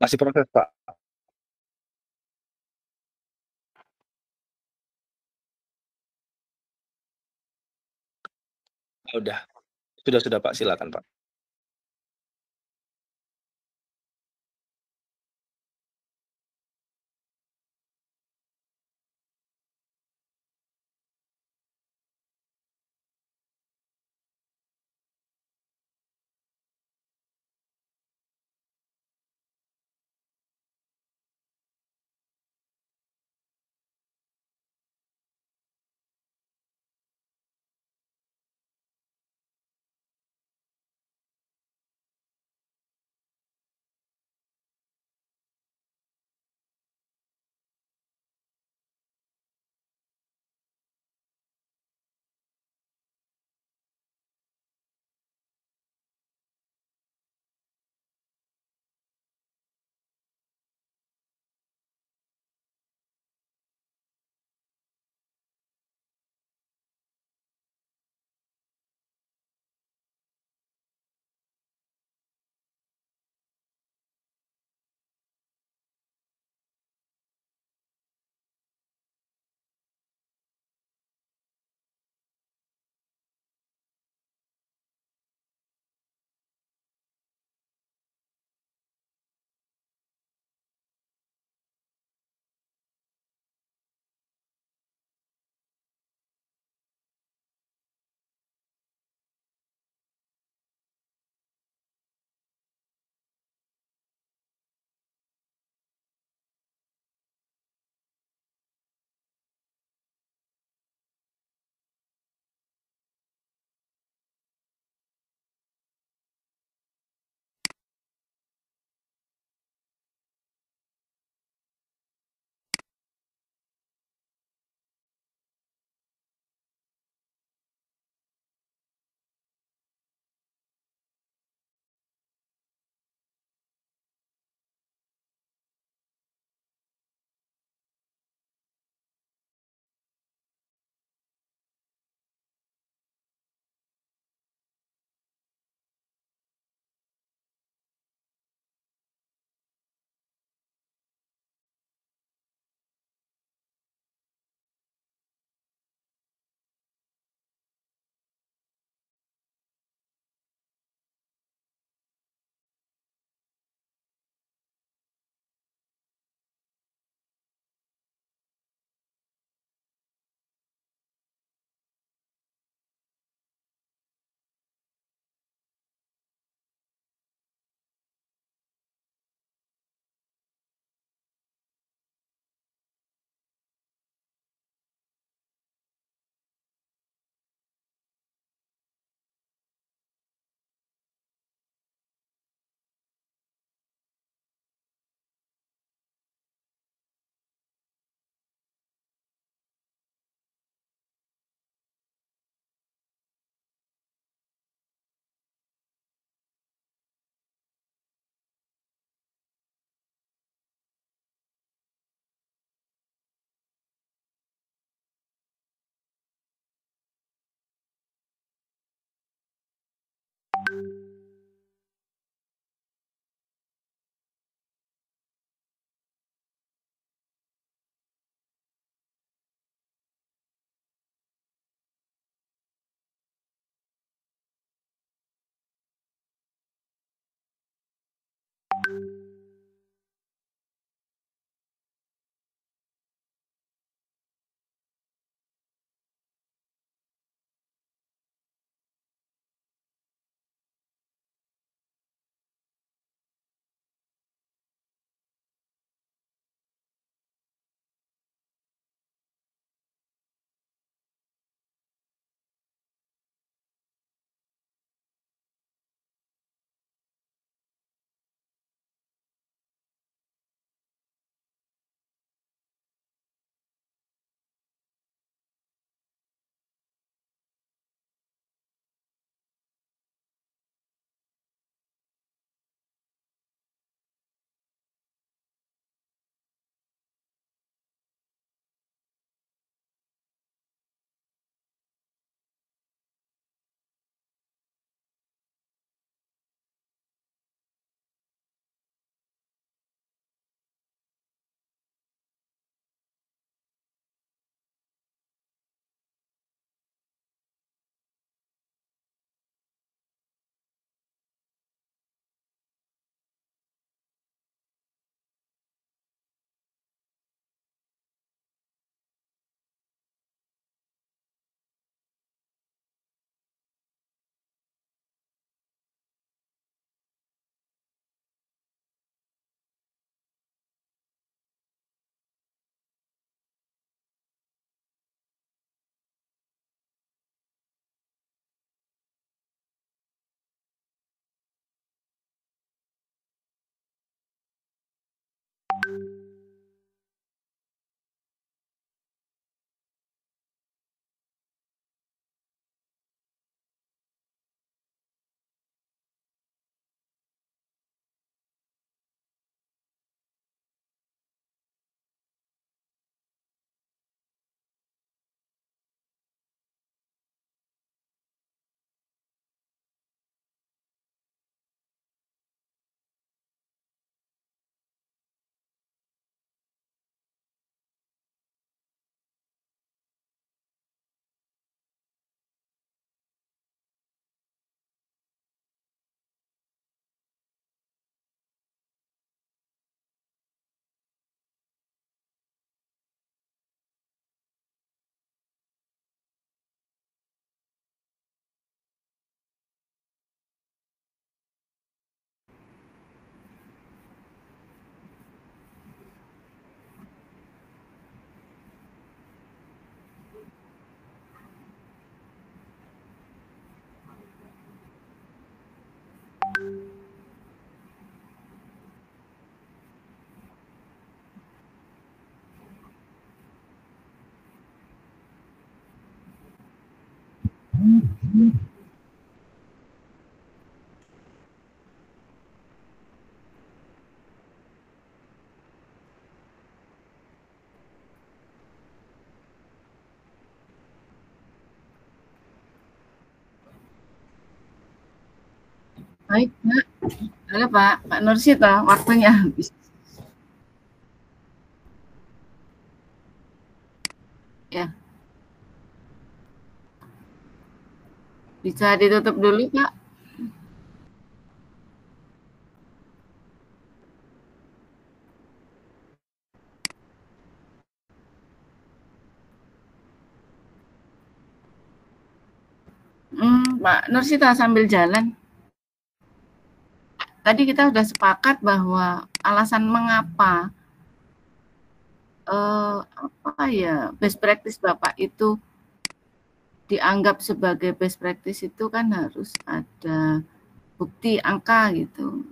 Masih proses, Pak. Udah, sudah, Pak, silakan, Pak. Baik, Mbak. Halo Pak, Pak Nursito, waktunya habis. Ya, bisa ditutup dulu Pak. Pak Nursito sambil jalan. Tadi kita sudah sepakat bahwa alasan mengapa apa ya best practice Bapak itu dianggap sebagai best practice itu kan harus ada bukti angka gitu.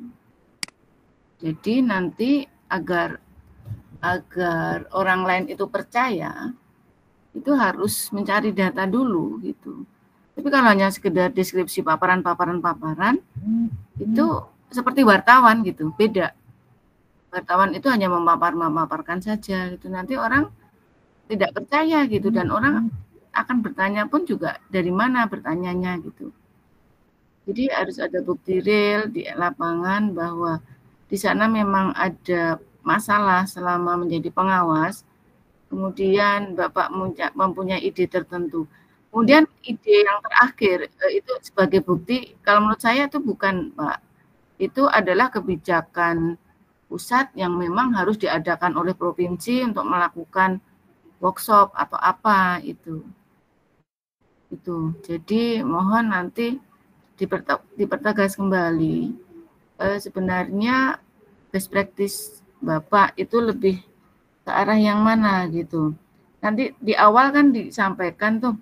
Jadi nanti agar agar orang lain itu percaya, itu harus mencari data dulu gitu. Tapi kalau hanya sekedar deskripsi paparan, itu seperti wartawan gitu, beda. Wartawan itu hanya memaparkan saja gitu. Nanti orang tidak percaya gitu dan orang akan bertanya pun juga dari mana bertanyanya gitu. Jadi harus ada bukti real di lapangan bahwa di sana memang ada masalah selama menjadi pengawas. Kemudian Bapak mempunyai ide tertentu. Kemudian ide yang terakhir itu sebagai bukti, kalau menurut saya itu bukan Pak, itu adalah kebijakan pusat yang memang harus diadakan oleh provinsi untuk melakukan workshop atau apa itu. Itu. Jadi mohon nanti dipertegas kembali. Sebenarnya best practice Bapak itu lebih ke arah yang mana gitu. Nanti di awal kan disampaikan tuh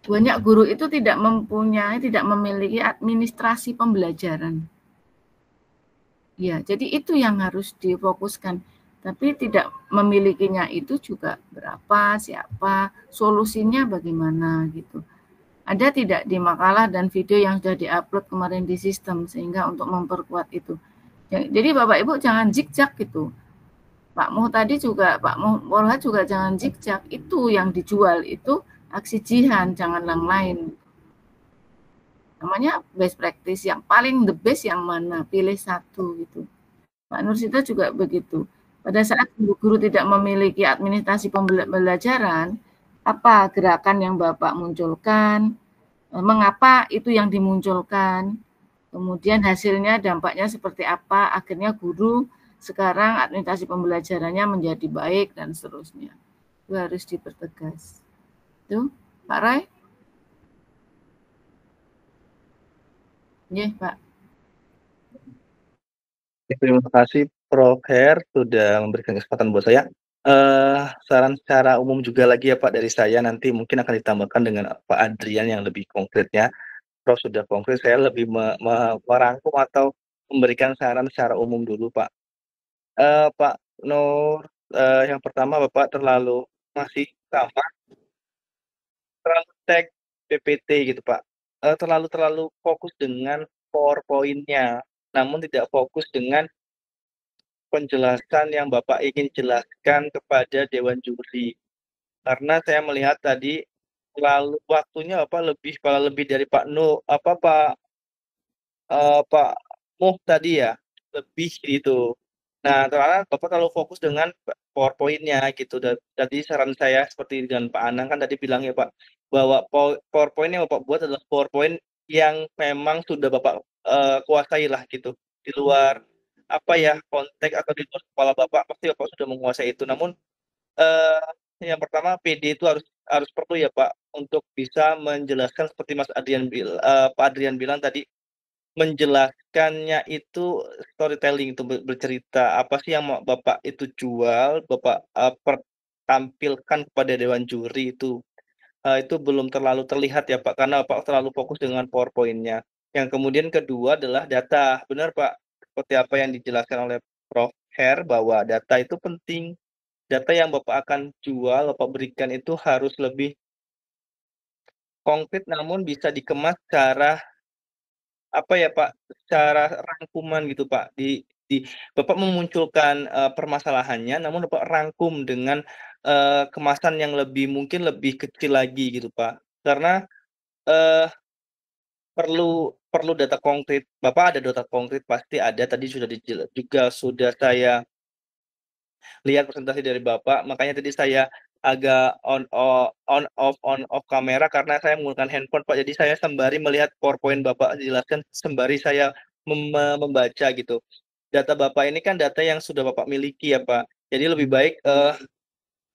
banyak guru itu tidak memiliki administrasi pembelajaran. Ya, jadi itu yang harus difokuskan. Tapi tidak memilikinya itu juga berapa, siapa, solusinya bagaimana gitu. Ada tidak di makalah dan video yang sudah diupload kemarin di sistem sehingga untuk memperkuat itu. Jadi Bapak Ibu jangan zigzag gitu. Pak Muh tadi juga, Pak Muh Warhat juga jangan zigzag. Itu yang dijual itu aksi jihan, jangan yang lain. Namanya best practice yang paling the best yang mana, pilih satu gitu. Pak Nursito juga begitu. Pada saat guru-guru tidak memiliki administrasi pembelajaran, apa gerakan yang Bapak munculkan, mengapa itu yang dimunculkan, kemudian hasilnya dampaknya seperti apa, akhirnya guru sekarang administrasi pembelajarannya menjadi baik dan seterusnya. Itu harus dipertegas. Itu, Pak Roy? Iya, Pak. Terima kasih Prof. Her sudah memberikan kesempatan buat saya. Saran secara umum juga lagi ya Pak dari saya, nanti mungkin akan ditambahkan dengan Pak Adrian yang lebih konkretnya. Prof sudah konkret, saya lebih merangkum atau memberikan saran secara umum dulu Pak. Pak Nur, yang pertama Bapak masih sama, terlalu tag PPT gitu Pak. Terlalu fokus dengan PowerPoint-nya, namun tidak fokus dengan penjelasan yang Bapak ingin jelaskan kepada dewan juri. Karena saya melihat tadi waktunya malah lebih dari Pak Muh tadi ya, lebih gitu. Nah, ternyata Bapak terlalu fokus dengan PowerPoint-nya gitu, tadi saran saya seperti dengan Pak Anang kan tadi bilang ya Pak, bahwa PowerPoint yang Bapak buat adalah PowerPoint yang memang sudah Bapak, kuasai lah gitu, di luar konteks atau di luar kepala Bapak, pasti Bapak sudah menguasai itu. Namun, yang pertama PD itu harus perlu ya Pak, untuk bisa menjelaskan seperti Pak Adrian bilang tadi, menjelaskannya itu storytelling itu bercerita, apa sih yang mau Bapak itu jual, Bapak, tampilkan kepada dewan juri itu belum terlalu terlihat ya Pak, karena Bapak terlalu fokus dengan PowerPoint-nya. Yang kemudian kedua adalah data, benar Pak, seperti apa yang dijelaskan oleh Prof. Her bahwa data itu penting. Data yang Bapak akan jual, Bapak berikan itu harus lebih konkret namun bisa dikemas secara apa ya Pak, secara rangkuman gitu Pak, di Bapak memunculkan, permasalahannya namun Bapak rangkum dengan, kemasan yang lebih mungkin lebih kecil lagi gitu Pak. Karena, eee, perlu perlu data konkret, Bapak ada data konkret pasti ada, tadi sudah juga sudah saya lihat presentasi dari Bapak, makanya tadi saya agak on off kamera karena saya menggunakan handphone, Pak. Jadi saya sembari melihat PowerPoint Bapak jelaskan, sembari saya membaca gitu. Data Bapak ini kan data yang sudah Bapak miliki ya, Pak. Jadi lebih baik,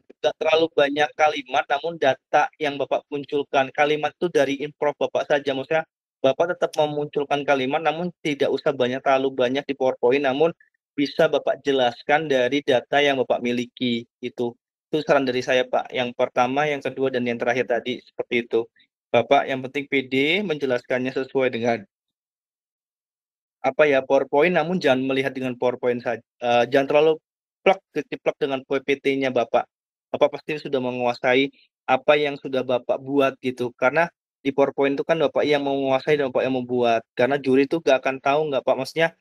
nggak terlalu banyak kalimat, namun data yang Bapak munculkan, kalimat itu dari improv Bapak saja. Maksudnya Bapak tetap memunculkan kalimat, namun tidak usah terlalu banyak di PowerPoint, namun bisa Bapak jelaskan dari data yang Bapak miliki, itu. Itu saran dari saya, Pak. Yang pertama, yang kedua, dan yang terakhir tadi, seperti itu. Bapak yang penting pede menjelaskannya sesuai dengan apa ya, PowerPoint, namun jangan melihat dengan PowerPoint jangan terlalu keciplak dengan PPT-nya Bapak. Bapak pasti sudah menguasai apa yang sudah Bapak buat gitu, karena di PowerPoint itu kan Bapak yang menguasai dan Bapak yang membuat, karena juri itu nggak akan tahu nggak Pak, maksudnya,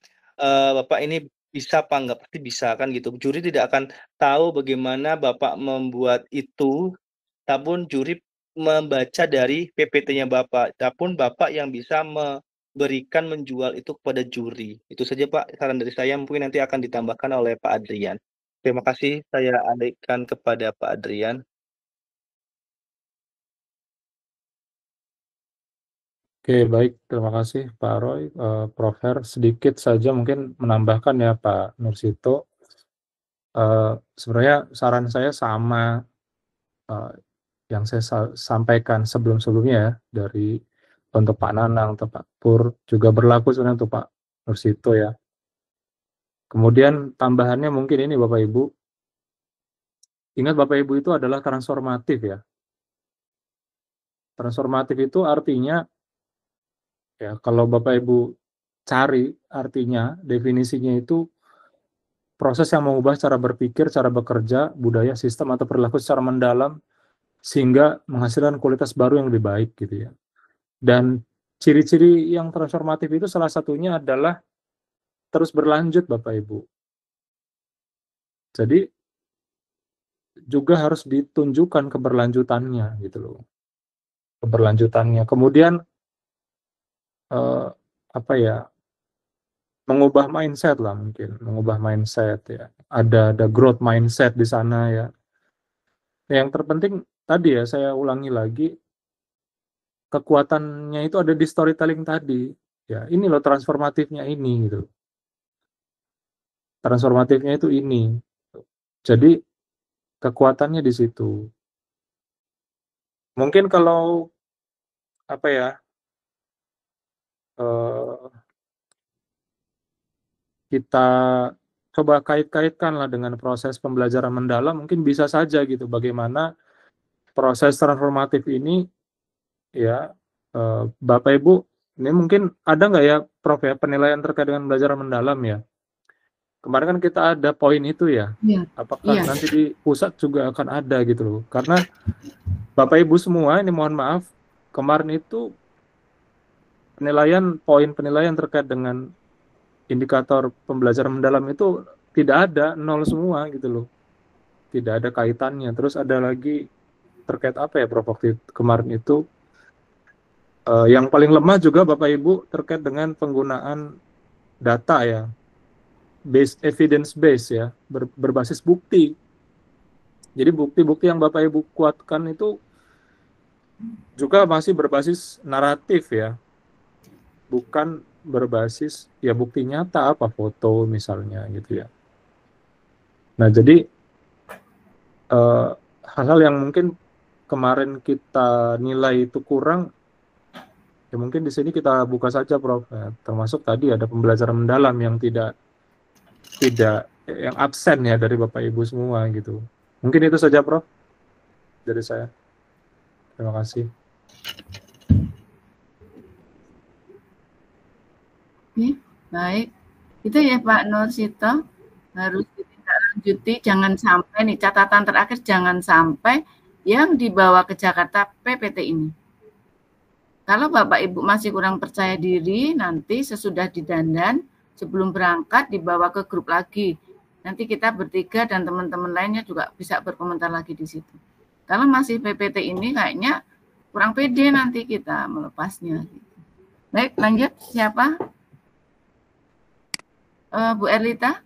Bapak ini bisa apa nggak, pasti bisa kan gitu. Juri tidak akan tahu bagaimana Bapak membuat itu, namun juri membaca dari PPT-nya Bapak, namun Bapak yang bisa menjual itu kepada juri. Itu saja Pak, saran dari saya mungkin nanti akan ditambahkan oleh Pak Adrian. Terima kasih saya alihkan kepada Pak Adrian. Oke, baik. Terima kasih Pak Roy. Prof. Her, sedikit saja mungkin menambahkan ya Pak Nursito. Sebenarnya saran saya sama yang saya sampaikan sebelum-sebelumnya ya, dari untuk Pak Nanang atau Pak Pur, juga berlaku sebenarnya untuk Pak Nursito ya. Kemudian tambahannya mungkin ini Bapak Ibu, ingat Bapak Ibu itu adalah transformatif ya. Transformatif itu artinya, ya kalau Bapak Ibu cari artinya, definisinya itu proses yang mengubah cara berpikir, cara bekerja, budaya, sistem, atau perilaku secara mendalam, sehingga menghasilkan kualitas baru yang lebih baik gitu ya. Dan ciri-ciri yang transformatif itu salah satunya adalah terus berlanjut Bapak Ibu. Jadi juga harus ditunjukkan keberlanjutannya gitu loh. Keberlanjutannya. Kemudian apa ya? Mengubah mindset lah mungkin, mengubah mindset ya. Ada growth mindset di sana ya. Yang terpenting tadi ya, saya ulangi lagi, kekuatannya itu ada di storytelling tadi. Ya, ini loh transformatifnya ini gitu. Transformatifnya itu ini. Jadi kekuatannya di situ. Mungkin kalau apa ya? Kita coba kait-kaitkan lah dengan proses pembelajaran mendalam, mungkin bisa saja gitu bagaimana proses transformatif ini ya, Bapak Ibu, ini mungkin ada nggak ya Prof ya penilaian terkait dengan belajar mendalam ya? Kemarin kan kita ada poin itu ya. Iya. Apakah Iya. nanti di pusat juga akan ada gitu loh? Karena Bapak Ibu semua ini mohon maaf, kemarin itu poin penilaian terkait dengan indikator pembelajaran mendalam itu tidak ada, nol semua gitu loh. Tidak ada kaitannya. Terus ada lagi terkait apa ya Prof waktu kemarin itu, yang paling lemah juga Bapak Ibu terkait dengan penggunaan data ya, evidence base ya, berbasis bukti. Jadi bukti-bukti yang Bapak Ibu kuatkan itu juga masih berbasis naratif ya, bukan berbasis ya bukti nyata, apa foto misalnya gitu ya. Nah jadi hal-hal yang mungkin kemarin kita nilai itu kurang, ya mungkin di sini kita buka saja Prof. Ya, termasuk tadi ada pembelajaran mendalam yang tidak yang absen ya dari Bapak Ibu semua gitu. Mungkin itu saja Prof dari saya. Terima kasih. Oke, baik. Itu ya Pak Nursito, harus ditindaklanjuti, jangan sampai nih catatan terakhir, jangan sampai yang dibawa ke Jakarta PPT ini. Kalau Bapak Ibu masih kurang percaya diri, nanti sesudah didandan, sebelum berangkat dibawa ke grup lagi. Nanti kita bertiga dan teman-teman lainnya juga bisa berkomentar lagi di situ. Kalau masih PPT ini kayaknya kurang pede nanti kita melepasnya. Baik, lanjut. Siapa? Bu Erlita?